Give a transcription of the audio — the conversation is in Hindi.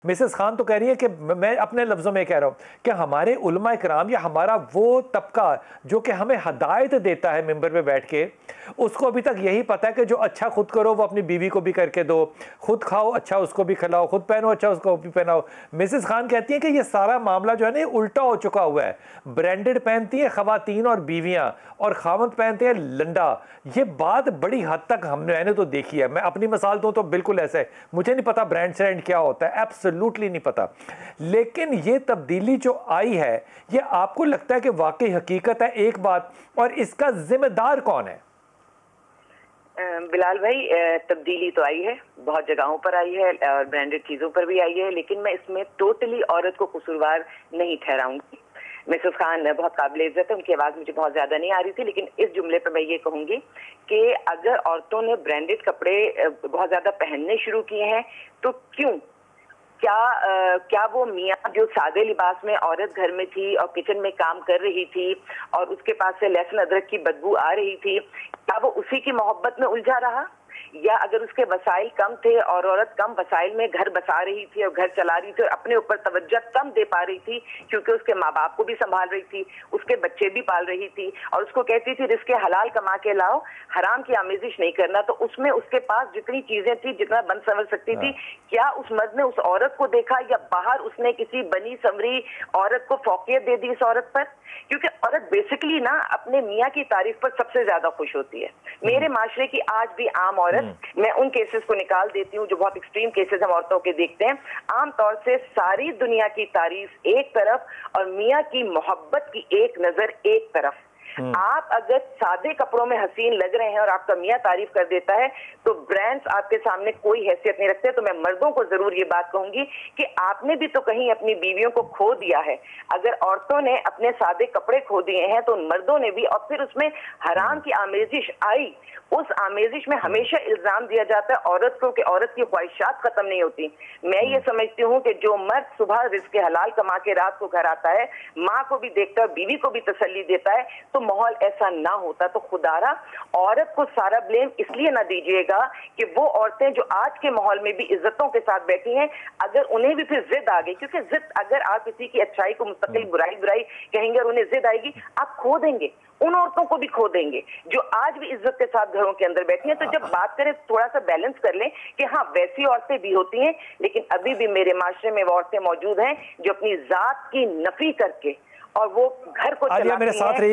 मिसेस खान तो कह रही है कि मैं अपने लफ्ज़ों में कह रहा हूँ कि हमारे उलमा इकराम या हमारा वो तबका जो कि हमें हदायत देता है मिंबर पे बैठ के, उसको अभी तक यही पता है कि जो अच्छा खुद करो वो अपनी बीवी को भी करके दो, खुद खाओ अच्छा उसको भी खिलाओ, खुद पहनो अच्छा उसको भी पहनाओ। मिसेस खान कहती हैं कि ये सारा मामला जो है ना उल्टा हो चुका हुआ है। ब्रांडेड पहनती है खवातीन और बीवियाँ और खामद पहनते हैं लंडा। ये बात बड़ी हद तक मैंने तो देखी है। मैं अपनी मिसाल दूँ तो बिल्कुल ऐसा है। मुझे नहीं पता ब्रांड श्रैंड क्या होता है, एब्सोल्युटली नहीं पता। लेकिन ये तब्दीली जो आई है, ये आपको लगता है कि वाकई हकीकत है? एक बात, और इसका जिम्मेदार कौन है? बिलाल भाई, तब्दीली तो आई है, बहुत जगहों पर आई है और ब्रांडेड चीजों पर भी आई है, लेकिन मैं इसमें टोटली औरत को कसूरवार नहीं ठहराऊंगी। मिसेस खान बहुत काबिल इज्जत है, उनकी आवाज मुझे बहुत ज्यादा नहीं आ रही थी, लेकिन इस जुमले पर मैं ये कहूंगी कि अगर औरतों ने ब्रांडेड कपड़े बहुत ज्यादा पहनने शुरू किए हैं तो क्यों? क्या वो मियाँ जो सादे लिबास में औरत घर में थी और किचन में काम कर रही थी और उसके पास से लहसुन अदरक की बदबू आ रही थी, क्या वो उसी की मोहब्बत में उलझा रहा? या अगर उसके वसाइल कम थे और औरत कम वसाइल में घर बसा रही थी और घर चला रही थी और अपने ऊपर तवज्जो कम दे पा रही थी क्योंकि उसके माँ बाप को भी संभाल रही थी, उसके बच्चे भी पाल रही थी और उसको कहती थी रिस्क हलाल कमा के लाओ, हराम की आमेजिश नहीं करना, तो उसमें उसके पास जितनी चीजें थी, जितना बन संवर सकती थी, क्या उस मर्द ने उस औरत को देखा या बाहर उसने किसी बनी संवरी औरत को फौकियत दे दी इस औरत पर? क्योंकि औरत बेसिकली ना अपने मियाँ की तारीफ पर सबसे ज्यादा खुश होती है। मेरे माशरे की आज भी आम औरत, मैं उन केसेस को निकाल देती हूँ जो बहुत एक्सट्रीम केसेस हम औरतों के देखते हैं, आमतौर से सारी दुनिया की तारीफ एक तरफ और मियाँ की मोहब्बत की एक नजर एक तरफ। आप अगर सादे कपड़ों में हसीन लग रहे हैं और आपका मियाँ तारीफ कर देता है तो ब्रांड्स आपके सामने कोई हैसियत नहीं रखते। तो मैं मर्दों को जरूर ये बात कहूंगी कि आपने भी तो कहीं अपनी बीवियों को खो दिया है। अगर औरतों ने अपने सादे कपड़े खो दिए हैं तो उन मर्दों ने भी, और फिर उसमें हराम की आमेजिश आई, उस आमेजिश में हमेशा इल्जाम दिया जाता है औरत को कि औरत की ख्वाहिशात खत्म नहीं होती। मैं ये समझती हूँ कि जो मर्द सुबह रिस्क हलाल कमा के रात को घर आता है, माँ को भी देखता है, बीवी को भी तसल्ली देता है, तो माहौल ऐसा ना होता। तो खुदारा औरत को सारा ब्लेम इसलिए ना दीजिएगा कि वो औरतें जो आज के माहौल में भी इज्जतों के साथ बैठी हैं, अगर उन्हें भी फिर जिद आ गई, क्योंकि जिद, अगर आप किसी की अच्छाई को मुस्तकिल बुराई बुराई कहेंगे और उन्हें जिद आएगी, आप खो देंगे, उन औरतों को भी खो देंगे जो आज भी इज्जत के साथ घरों के अंदर बैठी हैं। तो जब बात करें थोड़ा सा बैलेंस कर लें कि हाँ वैसी औरतें भी होती हैं, लेकिन अभी भी मेरे माशरे में वो औरतें मौजूद हैं जो अपनी जात की नफी करके और वो घर को चलाती हैं।